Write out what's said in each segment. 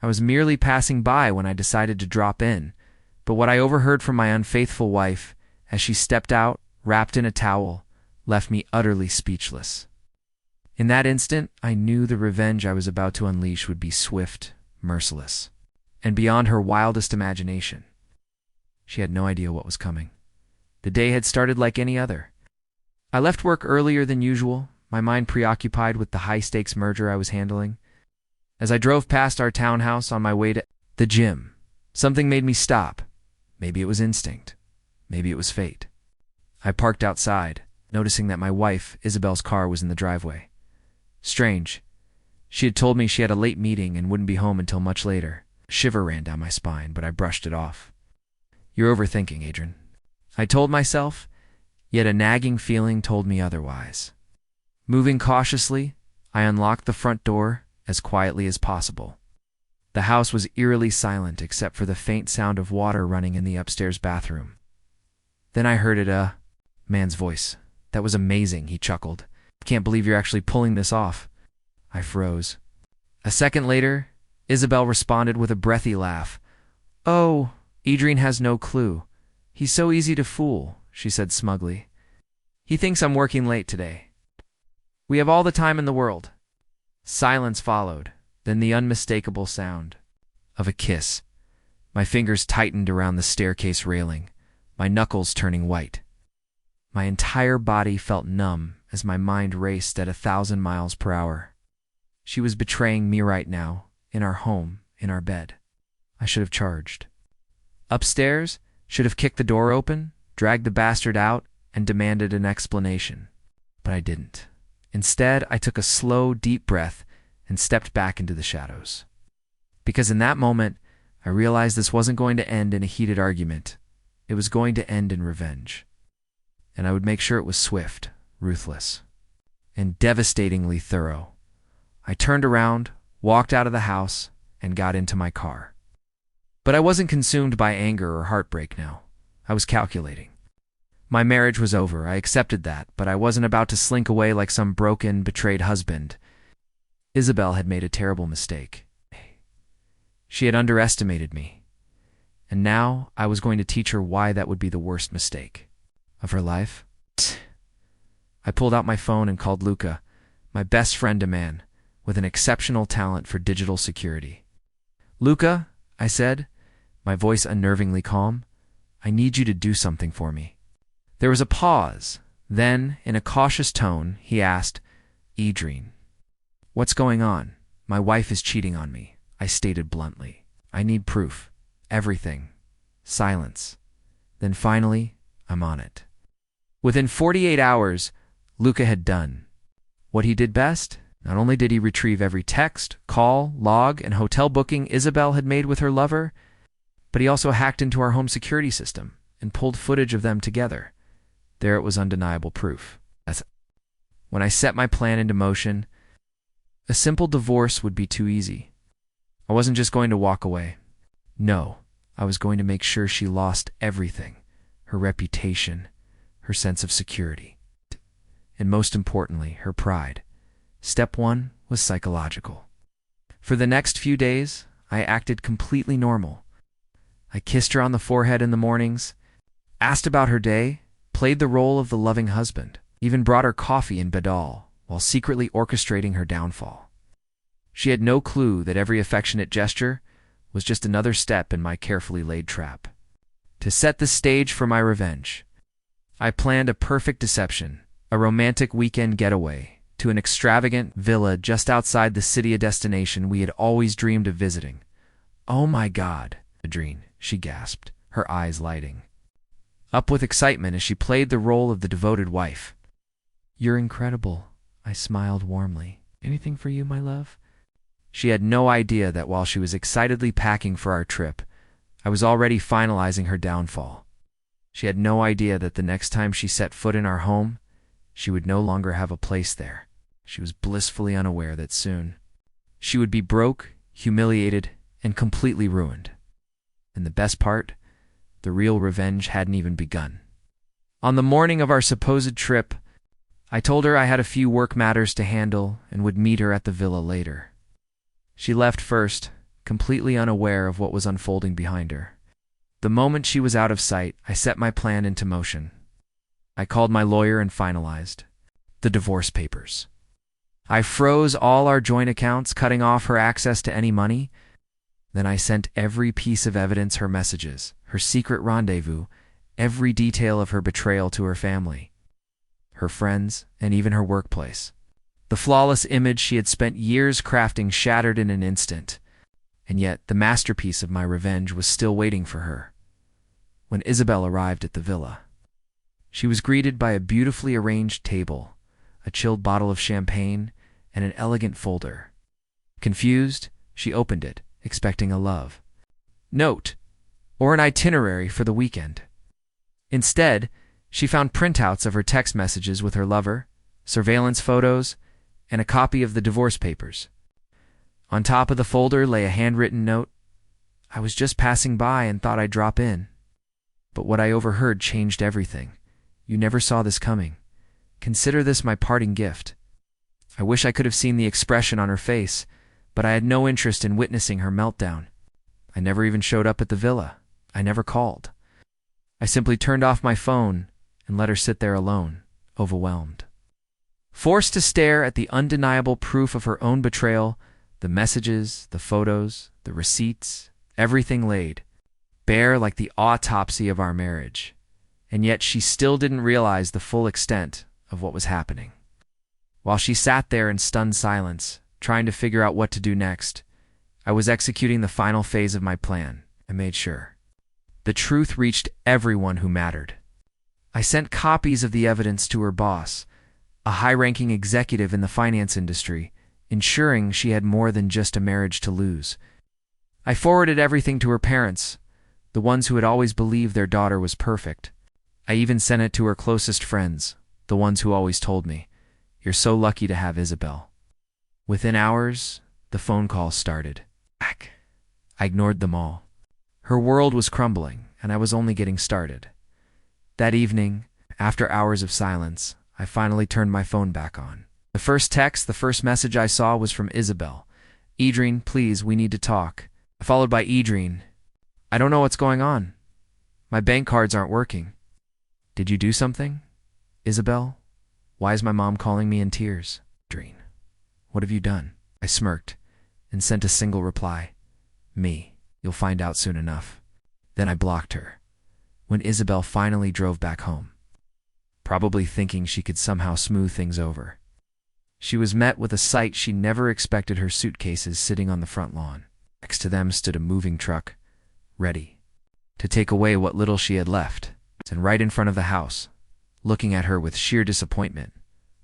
I was merely passing by when I decided to drop in, but what I overheard from my unfaithful wife, as she stepped out, wrapped in a towel, left me utterly speechless. In that instant, I knew the revenge I was about to unleash would be swift, merciless, and beyond her wildest imagination. She had no idea what was coming. The day had started like any other. I left work earlier than usual, my mind preoccupied with the high-stakes merger I was handling. As I drove past our townhouse on my way to the gym, something made me stop. Maybe it was instinct. Maybe it was fate. I parked outside, noticing that my wife, Isabel's car, was in the driveway. Strange. She had told me she had a late meeting and wouldn't be home until much later. A shiver ran down my spine, but I brushed it off. "You're overthinking, Adrian," I told myself, yet a nagging feeling told me otherwise. Moving cautiously, I unlocked the front door as quietly as possible. The house was eerily silent except for the faint sound of water running in the upstairs bathroom. Then I heard a man's voice. "That was amazing," he chuckled. "Can't believe you're actually pulling this off." I froze. A second later, Isabel responded with a breathy laugh. "Oh, Adrian has no clue. He's so easy to fool," she said smugly. "He thinks I'm working late today. We have all the time in the world." Silence followed, then the unmistakable sound of a kiss. My fingers tightened around the staircase railing, my knuckles turning white. My entire body felt numb as my mind raced at 1,000 miles per hour. She was betraying me right now, in our home, in our bed. I should have charged. Upstairs, should have kicked the door open, dragged the bastard out, and demanded an explanation. But I didn't. Instead, I took a slow, deep breath and stepped back into the shadows. Because in that moment, I realized this wasn't going to end in a heated argument. It was going to end in revenge. And I would make sure it was swift, ruthless, and devastatingly thorough. I turned around, walked out of the house, and got into my car. But I wasn't consumed by anger or heartbreak now. I was calculating. My marriage was over, I accepted that, but I wasn't about to slink away like some broken, betrayed husband. Isabel had made a terrible mistake. She had underestimated me. And now I was going to teach her why that would be the worst mistake of her life. I pulled out my phone and called Luca, my best friend, a man with an exceptional talent for digital security. "Luca," I said, my voice unnervingly calm, "I need you to do something for me." There was a pause. Then, in a cautious tone, he asked, "Adrian, what's going on?" "My wife is cheating on me," I stated bluntly. "I need proof. Everything." Silence. Then finally, "I'm on it." Within 48 hours, Luca had done what he did best. Not only did he retrieve every text, call, log, and hotel booking Isabel had made with her lover, but he also hacked into our home security system and pulled footage of them together. There it was, undeniable proof. When I set my plan into motion, a simple divorce would be too easy. I wasn't just going to walk away. No, I was going to make sure she lost everything, her reputation, her sense of security, and most importantly, her pride. Step one was psychological. For the next few days, I acted completely normal. I kissed her on the forehead in the mornings, asked about her day, played the role of the loving husband, even brought her coffee in Badal while secretly orchestrating her downfall. She had no clue that every affectionate gesture was just another step in my carefully laid trap. To set the stage for my revenge, I planned a perfect deception, a romantic weekend getaway to an extravagant villa just outside the city of destination we had always dreamed of visiting. "Oh my God, Adrian," she gasped, her eyes lighting up with excitement as she played the role of the devoted wife. "You're incredible," I smiled warmly. "Anything for you, my love?" She had no idea that while she was excitedly packing for our trip, I was already finalizing her downfall. She had no idea that the next time she set foot in our home, she would no longer have a place there. She was blissfully unaware that soon she would be broke, humiliated, and completely ruined. And the best part, the real revenge hadn't even begun. On the morning of our supposed trip, I told her I had a few work matters to handle and would meet her at the villa later. She left first, completely unaware of what was unfolding behind her. The moment she was out of sight, I set my plan into motion. I called my lawyer and finalized the divorce papers. I froze all our joint accounts, cutting off her access to any money. Then I sent every piece of evidence, her messages, her secret rendezvous, every detail of her betrayal to her family, her friends, and even her workplace. The flawless image she had spent years crafting shattered in an instant, and yet the masterpiece of my revenge was still waiting for her. When Isabel arrived at the villa, she was greeted by a beautifully arranged table, a chilled bottle of champagne, and an elegant folder. Confused, she opened it, expecting a love note or an itinerary for the weekend. Instead, she found printouts of her text messages with her lover, surveillance photos, and a copy of the divorce papers. On top of the folder lay a handwritten note. "I was just passing by and thought I'd drop in. But what I overheard changed everything. You never saw this coming. Consider this my parting gift." I wish I could have seen the expression on her face, but I had no interest in witnessing her meltdown. I never even showed up at the villa. I never called. I simply turned off my phone and let her sit there alone, overwhelmed. Forced to stare at the undeniable proof of her own betrayal, the messages, the photos, the receipts, everything laid bare like the autopsy of our marriage. And yet she still didn't realize the full extent of what was happening. While she sat there in stunned silence, trying to figure out what to do next, I was executing the final phase of my plan. I made sure the truth reached everyone who mattered. I sent copies of the evidence to her boss, a high-ranking executive in the finance industry, ensuring she had more than just a marriage to lose. I forwarded everything to her parents, the ones who had always believed their daughter was perfect. I even sent it to her closest friends, the ones who always told me, "You're so lucky to have Isabel." Within hours, the phone calls started. I ignored them all. Her world was crumbling, and I was only getting started. That evening, after hours of silence, I finally turned my phone back on. The first message I saw was from Isabel. "Adrian, please, we need to talk." Followed by Adrian, "I don't know what's going on. My bank cards aren't working." "Did you do something? Isabel? Why is my mom calling me in tears?" "Adrian, what have you done?" I smirked and sent a single reply. "Me. You'll find out soon enough." Then I blocked her. When Isabel finally drove back home, probably thinking she could somehow smooth things over, she was met with a sight she never expected: her suitcases sitting on the front lawn. Next to them stood a moving truck, ready to take away what little she had left. And right in front of the house, looking at her with sheer disappointment,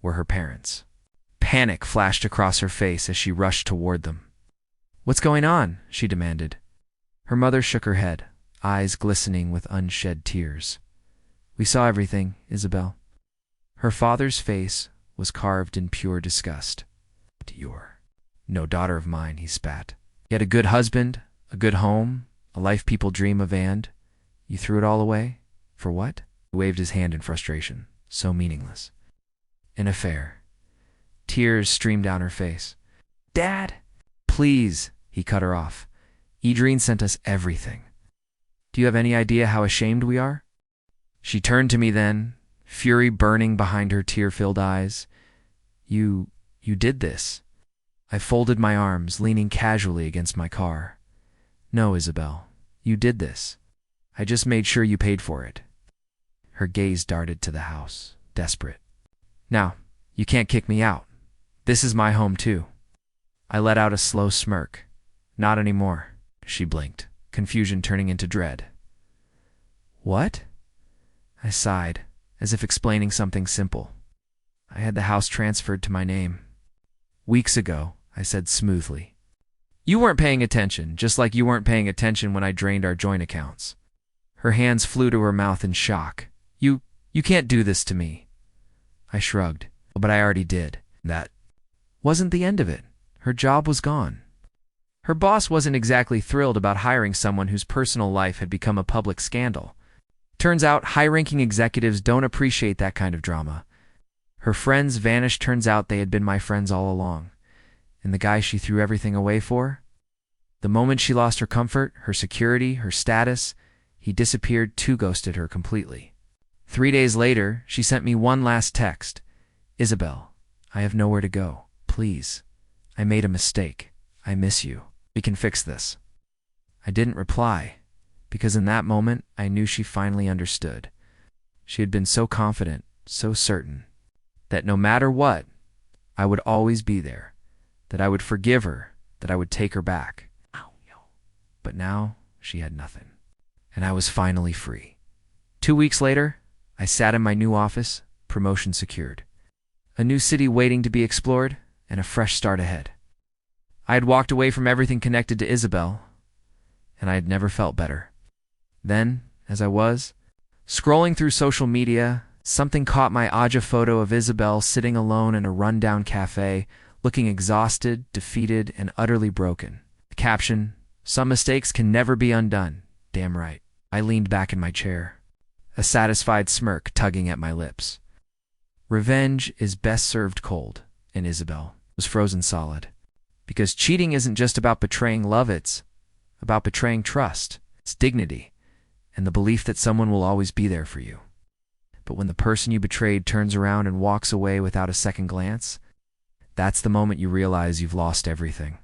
were her parents. Panic flashed across her face as she rushed toward them. "What's going on?" she demanded. Her mother shook her head, eyes glistening with unshed tears. "We saw everything, Isabel." Her father's face was carved in pure disgust. "You're no daughter of mine," he spat. "You had a good husband, a good home, a life people dream of, and you threw it all away? For what?" He waved his hand in frustration. So meaningless. "An affair." Tears streamed down her face. "Dad!" "Please," he cut her off. "Adrian sent us everything. Do you have any idea how ashamed we are?" She turned to me then, fury burning behind her tear-filled eyes. You did this." I folded my arms, leaning casually against my car. "No, Isabel, you did this. I just made sure you paid for it." Her gaze darted to the house, desperate. "Now, you can't kick me out. This is my home too." I let out a slow smirk. "Not anymore." She blinked, confusion turning into dread. "What?" I sighed, as if explaining something simple. "I had the house transferred to my name weeks ago," I said smoothly. "You weren't paying attention, just like you weren't paying attention when I drained our joint accounts." Her hands flew to her mouth in shock. You can't do this to me." I shrugged. "But I already did." That wasn't the end of it. Her job was gone. Her boss wasn't exactly thrilled about hiring someone whose personal life had become a public scandal. Turns out high-ranking executives don't appreciate that kind of drama. Her friends vanished. Turns out they had been my friends all along. And the guy she threw everything away for? The moment she lost her comfort, her security, her status, he disappeared too, ghosted her completely. 3 days later, she sent me one last text. Isabel, I have nowhere to go. Please. I made a mistake. I miss you. We can fix this. I didn't reply, because in that moment, I knew she finally understood. She had been so confident, so certain, that no matter what, I would always be there, that I would forgive her, that I would take her back. But now, she had nothing. And I was finally free. 2 weeks later, I sat in my new office, promotion secured. A new city waiting to be explored, and a fresh start ahead. I had walked away from everything connected to Isabel, and I had never felt better. Then, as I was scrolling through social media, something caught my eye, a photo of Isabel sitting alone in a rundown cafe, looking exhausted, defeated, and utterly broken. The caption, "Some mistakes can never be undone." Damn right. I leaned back in my chair, a satisfied smirk tugging at my lips. Revenge is best served cold, and Isabel was frozen solid. Because cheating isn't just about betraying love, it's about betraying trust, its dignity, and the belief that someone will always be there for you. But when the person you betrayed turns around and walks away without a second glance, that's the moment you realize you've lost everything.